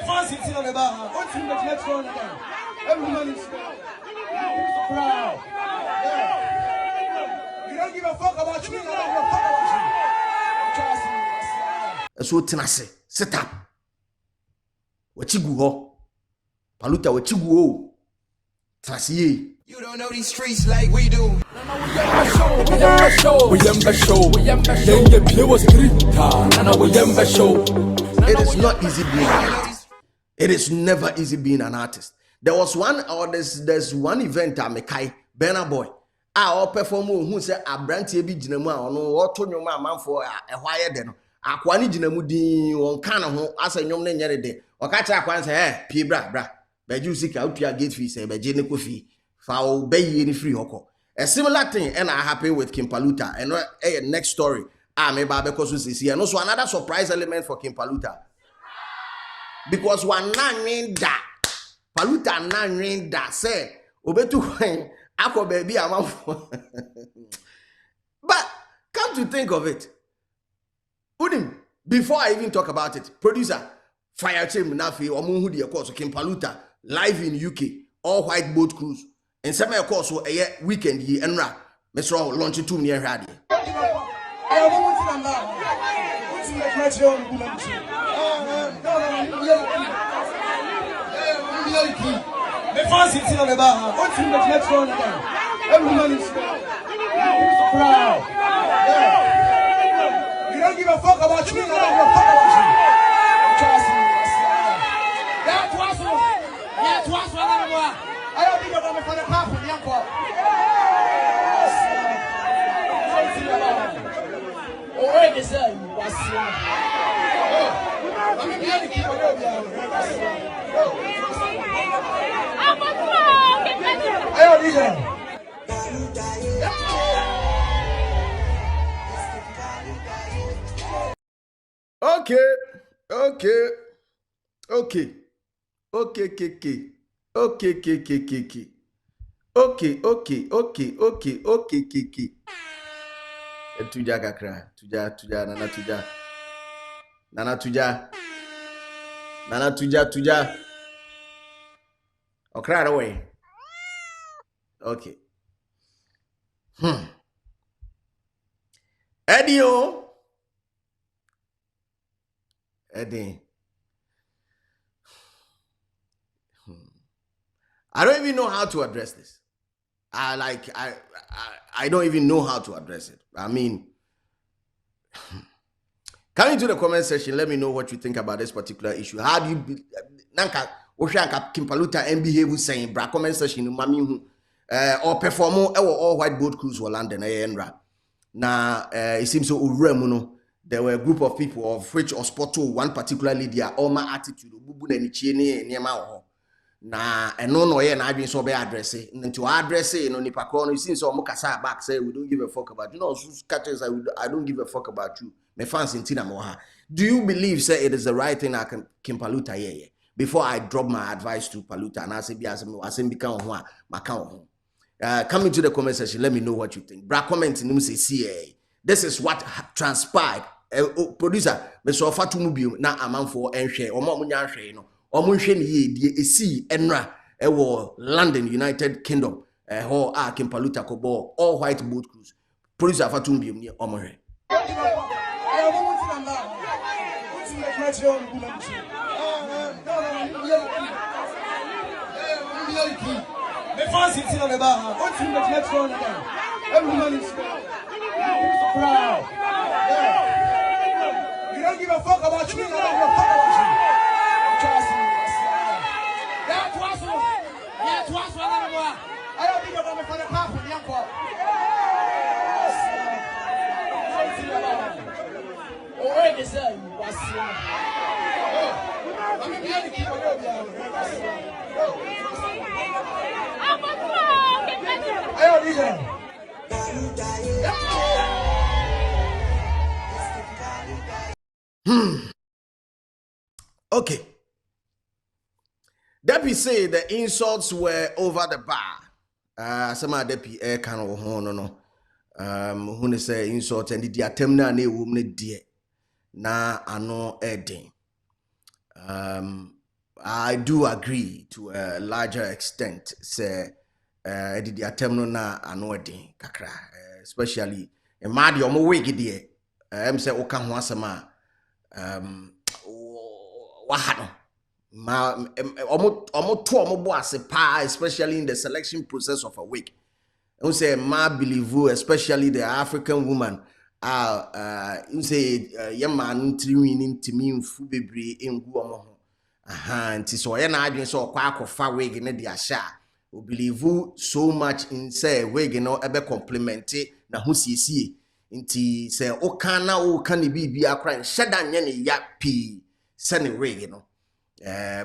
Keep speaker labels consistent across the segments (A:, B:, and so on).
A: fancy on the bar. What's in the next one again? Everyone is proud. You don't give a fuck about me. I don't give a fuck about you. So tenase, sit up. Wachigu ho. Paluta wachigu ho. Tenase.
B: You don't know these streets like we do.
A: It is not easy being an artist. It is never easy being an artist. There was one, or there's one event at Mekai, Burna Boy. I perform who say a brand TB Jinema or no, what to your man for a while then. Aquani Jinamudi on Kana, as a young name day. Or catch up once, P. Bra, but you seek out your gate fee, say, by Jenny Kofi. For bay any free hoko. A similar thing, and I happy with King Paluta. And next story, maybe because we see, and also another surprise element for King Paluta. Because one nine that Paluta nine that say, Obetu when Ako baby I'm But come to think of it, Udim, before I even talk about it, producer, Fire Team Nafi or Munhudi, of course, King Paluta, live in UK, all white boat cruise. And some of course, so a weekend ye and rap. Mr. Launch it to me and ready. The fancy on the bar. What's in the next one again? Everyone is proud. You don't give a fuck about me. I don't give a fuck about you. That was one more. I don't think I'm for the half of the uncle. Oh, wait, is that? Okay. Tuja kakra, tuja, nana tuja. Okra away. Okay. Eddie. I don't even know how to address this. I don't even know how to address it. I mean, come into the comment section. Let me know what you think about this particular issue. How do you Nanka Oshanka King Paluta and behave saying bra comment section mami or perform all white boat cruise for London now it seems so uremuno. There were a group of people of which Osporto one particularly their Oma attitude bubu na nichie niema na no na adwin so be address it to address it no nipa ko no since so kasa back say we don't give a fuck about you know I don't give a fuck about you my fans in tina mo ha. Do you believe say it is the right thing I can King Paluta here before I drop my advice to Paluta and I say bi asem bi kan ho a maka ho. Come into the comment section, let me know what you think. Bra comment in say see this is what transpired. Producer me so fatu mu biom na amanfo enhwe o mo nya nhwe no omunhwe ne ye die esi enra ewo London United Kingdom ho a King Paluta kobo all white boat cruise producer fatum biom ne omonhwe the fancy on the bar. What's in the next one again? Everyone is proud. You don't give a fuck about me. I don't give a fuck about you. That was one more. I don't think I'm for the half of the uncle. Oh, wait, is that? Okay. Depi say the insults were over the bar. Some Depi air can or no. Who say insult and the attempt na ne woman dear. Na ano edding. I do agree to a larger extent. Say, did the attempt na anodi kakra, especially in Madi or Mowigi dear. Say Oka Wasama, Wahano. Almost two almost pa, especially in the selection process of a week. I say ma believe, especially the African woman. You say young man trimming to me fu bebre in guamo. Nti so ye na adwen so kwa akofa wig ne dia sha o believe so much in say wig no ebe complement na ho siesie nti say o kan na o kan ne bibia kra nheda nye ne ya pi se ne wig no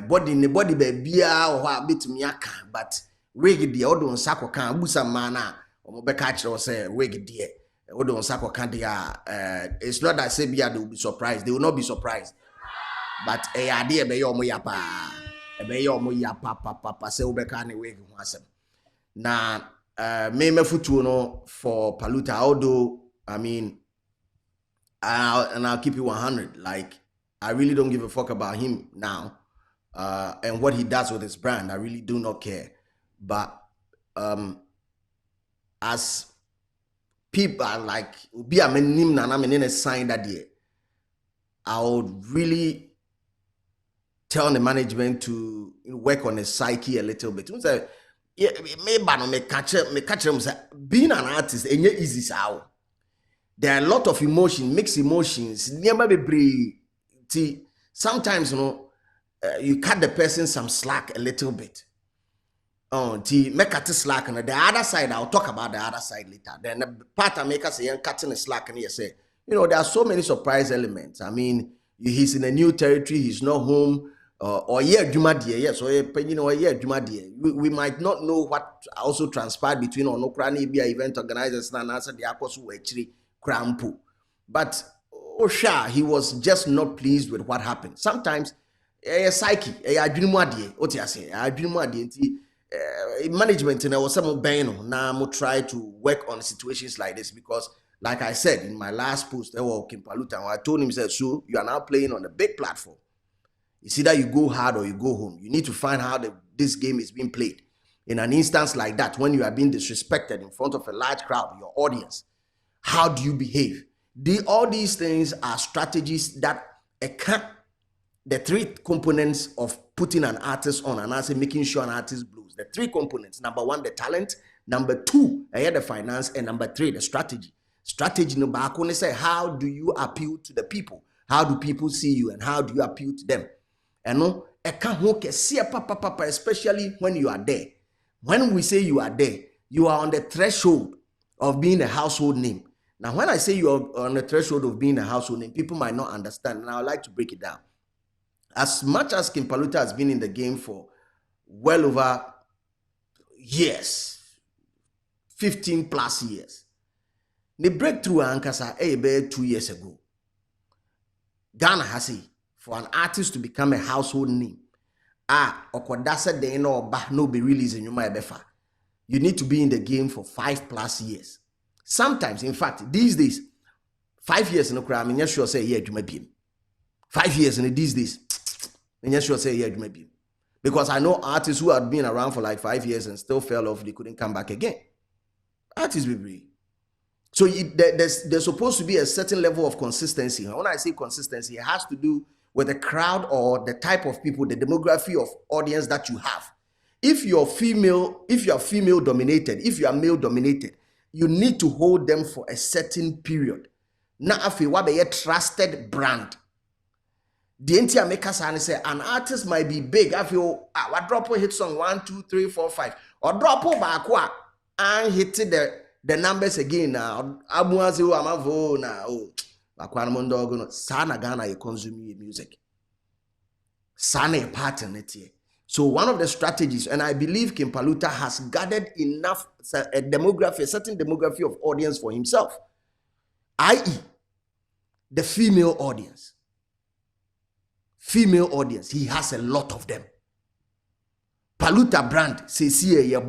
A: body ba bia o ha betumi aka but wig dia o do nsa kokan abusa ma na o mo be ka kire o say wig dia o do nsa kokan dia it's not that say bia they will be surprised, they will not be surprised. But idea be your moyapa, be your moyapa, papa, say Ubeka and wig who has him. Now, me futu no for Paluta, although I mean, I'll keep you 100. Like, I really don't give a fuck about him now, and what he does with his brand. I really do not care. But as people are like, be a menim na I'm in a sign that day, I would really tell the management to work on his psyche a little bit. Say, yeah, me catch him. Being an artist ain't easy. So there are a lot of emotion, mixed emotions. Never be brave. Sometimes you cut the person some slack a little bit. Make cut the slack and the other side. I'll talk about the other side later. Then the part I make us say cutting the slack and you say, there are so many surprise elements. I mean, he's in a new territory. He's not home. Or Juma dear, yes, or Juma dear. We might not know what also transpired between Onokrani event organizers and answer the Akos who actually crampo. But Osha, he was just not pleased with what happened. Sometimes psyche, management was some bano. Now I'm try to work on situations like this because, like I said in my last post, King Paluta, I told him, said, so you are now playing on a big platform. It's either you go hard or you go home. You need to find how this game is being played. In an instance like that, when you are being disrespected in front of a large crowd, your audience, how do you behave? All these things are strategies that the three components of putting an artist on and also making sure an artist blows. The three components. Number one, the talent. Number two, the finance. And number three, the strategy. Strategy number one say, how do you appeal to the people? How do people see you and how do you appeal to them? And especially when you are there. When we say you are there, you are on the threshold of being a household name. Now, when I say you are on the threshold of being a household name, people might not understand, and I would like to break it down. As much as King Paluta has been in the game for well over years, 15 plus years, the breakthrough Ankasa 2 years ago. Ghana has it. For an artist to become a household name, okodasa de no be releasing you might befa. You need to be in the game for 5+ years. Sometimes, in fact, these days, 5 years in the crime, and sure say, yeah, you may be. 5 years in these days, and sure say, yeah, you may be. Because I know artists who have been around for like 5 years and still fell off, they couldn't come back again. Artists be brave. So there's supposed to be a certain level of consistency. And when I say consistency, it has to do with the crowd or the type of people, the demography of audience that you have. If you are female dominated, if you are male dominated, you need to hold them for a certain period. Now, if you want a trusted brand, the entire makers say an artist might be big. I feel what drop a hit song 1, 2, 3, 4, 5, or drop over and hit the numbers again now. Abuazi amavo na sana Ghana you consume music. Sana pattern it here. So one of the strategies, and I believe King Paluta has gathered enough a certain demography of audience for himself, i.e., the female audience. Female audience, he has a lot of them. Paluta brand says here,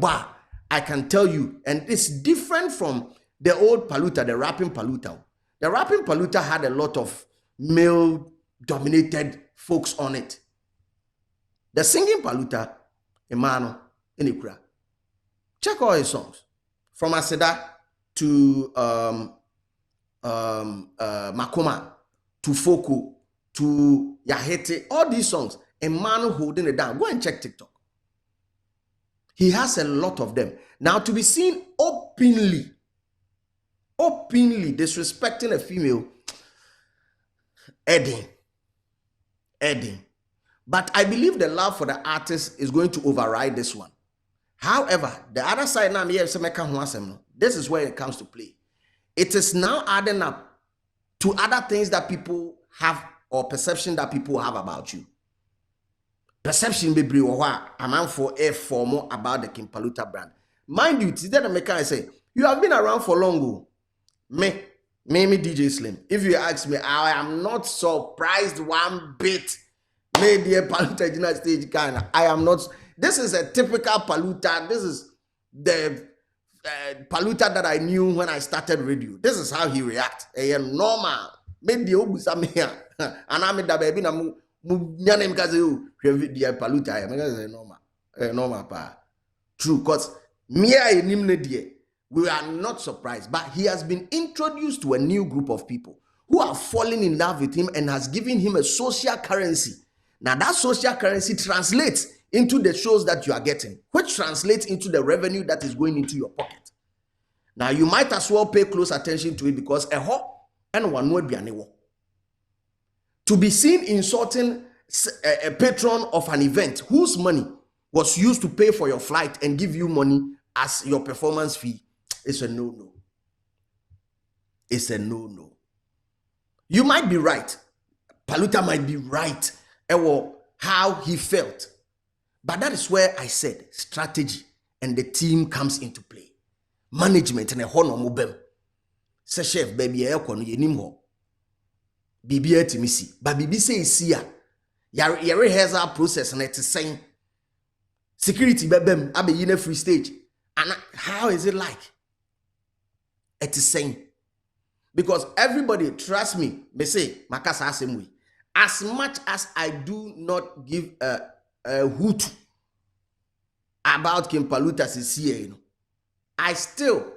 A: I can tell you, and it's different from the old Paluta, the rapping Paluta. The rapping Paluta had a lot of male-dominated folks on it. The singing Paluta, Emano, Enikura. Check all his songs. From Aseda to Makoma, to Foko, to Yahete, all these songs, a man holding it down. Go and check TikTok. He has a lot of them. Now, to be seen openly disrespecting a female, Edding. But I believe the love for the artist is going to override this one. However, the other side now, this is where it comes to play. It is now adding up to other things that people have or perception that people have about you. Perception be a man for more about the King Paluta brand. Mind you, today the maker I say, you have been around for long. Me DJ Slim. If you ask me, I am not surprised one bit. Maybe a Paluta United stage kind. I am not. This is a typical Paluta. This is the Paluta that I knew when I started radio. This is how he reacts. A normal. Maybe Obusamia. And I'm the baby. Nyanem kaze you the Paluta. Normal pa. True, because me I nimne die. We are not surprised, but he has been introduced to a new group of people who are falling in love with him and has given him a social currency. Now that social currency translates into the shows that you are getting, which translates into the revenue that is going into your pocket. Now you might as well pay close attention to it because and one word be to be seen insulting a patron of an event whose money was used to pay for your flight and give you money as your performance fee. It's a no-no. It's a no-no. You might be right. Paluta might be right about how he felt. But that is where I said strategy and the team comes into play. Management and a honor mobile. Say chef, baby, I kono yenim ho. Bibi etimisi. But bibi say isia. Your rehearsal process and it's saying security bebem abe yine free stage. And how is it like? It is saying, because everybody, trust me, they say, Makasa same way. As much as I do not give a hoot about King Paluta's here, I still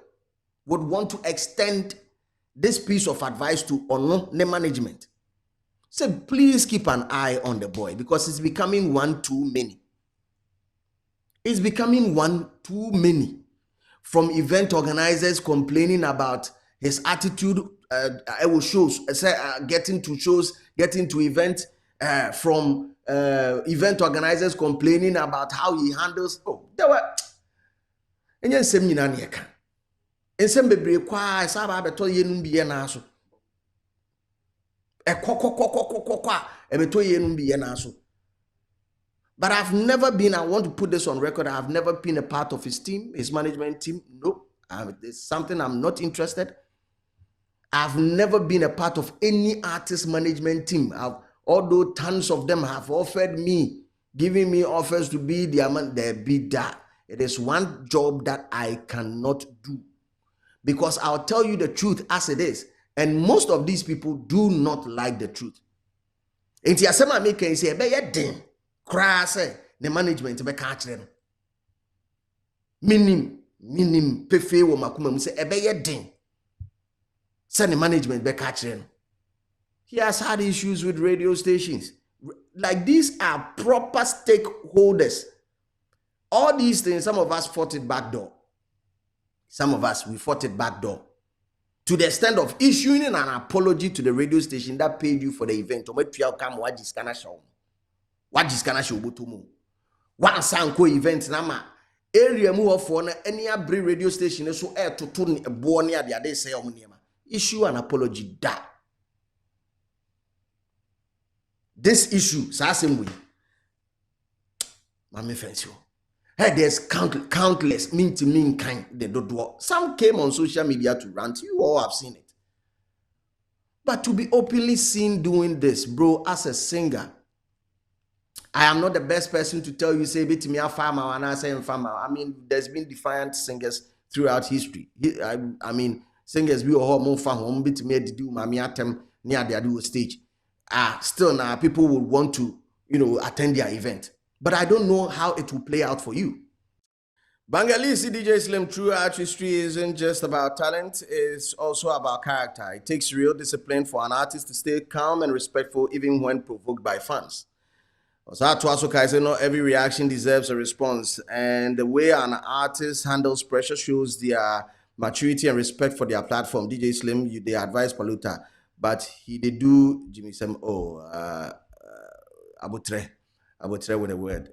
A: would want to extend this piece of advice to Ono the management. Say, please keep an eye on the boy because it's becoming one too many. It's becoming one too many. From event organizers complaining about his attitude, shows, getting to shows, getting to events, from event organizers complaining about how he handles. Oh, there were. And then some yinanieka. And some baby kwa saba beto yenum biye na so. Beto yenum biye na so. But I've never been, I want to put this on record, I've never been a part of his team, his management team. Nope. It's something I'm not interested. I've never been a part of any artist management team. Although tons of them have offered me, giving me offers to be their man, they be that. It is one job that I cannot do. Because I'll tell you the truth as it is. And most of these people do not like the truth. And Tiasema make say, be ye ding. Crass, the management be catch them. Minim pefe wo makuma say ebe ye din. Say the management be catch them. He has had issues with radio stations. Like these are proper stakeholders. All these things, some of us fought it backdoor. Some of us we fought it backdoor. To the extent of issuing an apology to the radio station that paid you for the event. What is gonna show butumu? One sanko event nama area mu for na any abri radio station so air to turn a bonia the other say omuniema. Issue an apology da. This issue, same way. Mami fancy. Hey, there's countless mean to mean kind they don't do. Some came on social media to rant. You all have seen it. But to be openly seen doing this, bro, as a singer, I am not the best person to tell you, say, bit me a farmer and I say farmer. I mean, there's been defiant singers throughout history. I mean, singers we all more fan bit me to do my atem near the stage. Still now people would want to, attend their event. But I don't know how it will play out for you. Bangalisi DJ Slim, true artistry isn't just about talent, it's also about character. It takes real discipline for an artist to stay calm and respectful even when provoked by fans. I say not every reaction deserves a response, and the way an artist handles pressure shows their maturity and respect for their platform. DJ Slim, they advise Paluta, but he did do Jimmy Sam abutre with a word.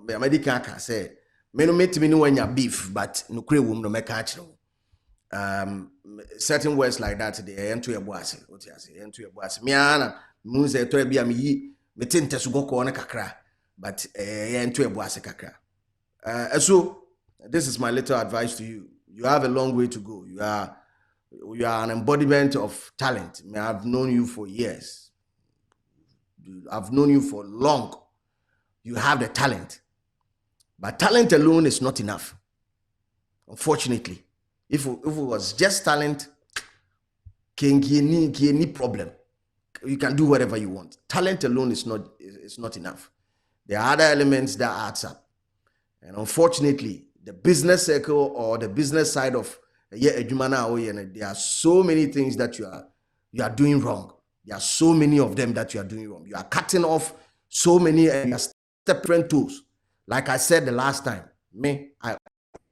A: Medical can say me no make me know when you beef, but no kre wom no make certain words like that they enter your boss. What you say? Enter your boss. Me ana mu say to be am yi me tinte so go ko na kakra, but enter your boss kakra. So this is my little advice to you. You have a long way to go. You are an embodiment of talent. I have known you for years. I've known you for long. You have the talent. But talent alone is not enough. Unfortunately, if it was just talent, any problem. You can do whatever you want. Talent alone is not enough. There are other elements that adds up. And unfortunately, the business circle or the business side of there are so many things that you are doing wrong. There are so many of them that you are doing wrong. You are cutting off so many and you are different tools. Like I said the last time, I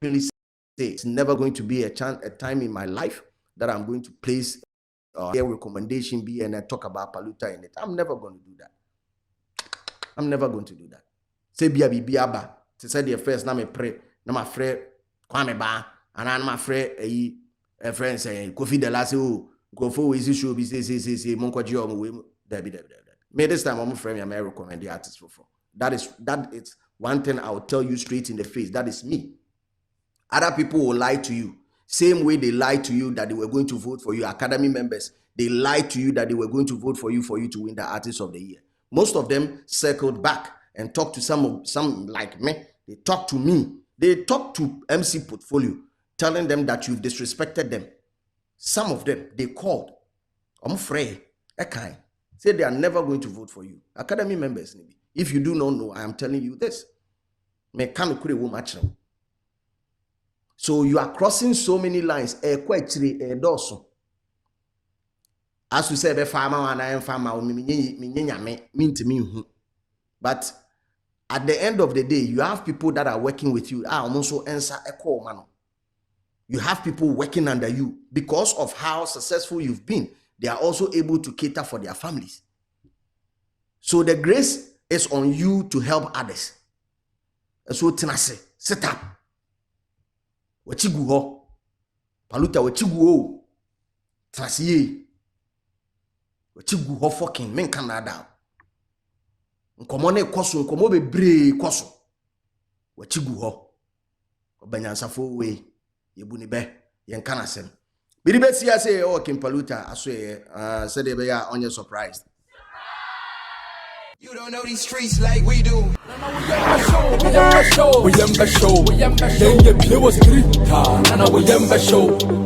A: really say it's never going to be a time in my life that I'm going to place a recommendation be and I talk about Paluta in it. I'm never going to do that. I'm never going to do that. Say biaba. To say the first, na me pray, na my friend Kwame Ba, and I'm my friend a friend saying Kofi de la say go for easy show be say Monko Gio Debbie. May this time I'm friend I recommend the artist for. That is one thing I will tell you straight in the face. That is me. Other people will lie to you. Same way they lied to you that they were going to vote for you. Academy members, they lied to you that they were going to vote for you to win the Artist of the Year. Most of them circled back and talked to some like me. They talked to me. They talked to MC Portfolio, telling them that you've disrespected them. Some of them, they called. I'm afraid. Say they are never going to vote for you. Academy members, if you do not know, I am telling you this. So you are crossing so many lines. As you said, but at the end of the day, you have people that are working with you. Also answer a call, man. You have people working under you because of how successful you've been. They are also able to cater for their families. So the grace is on you to help others. And so tenase, set up. Wachigu ho. Paluta wachigu ho. Tenase. Wachigu ho fucking men Canada. Nkomone koso, nkomo bebre koso. Wachigu ho. Obanyansafo we. Yebuni be. Yenkanasem. Biribe siya say King Paluta aswe said they are on your surprised.
B: You don't know these streets like we do.
C: We show.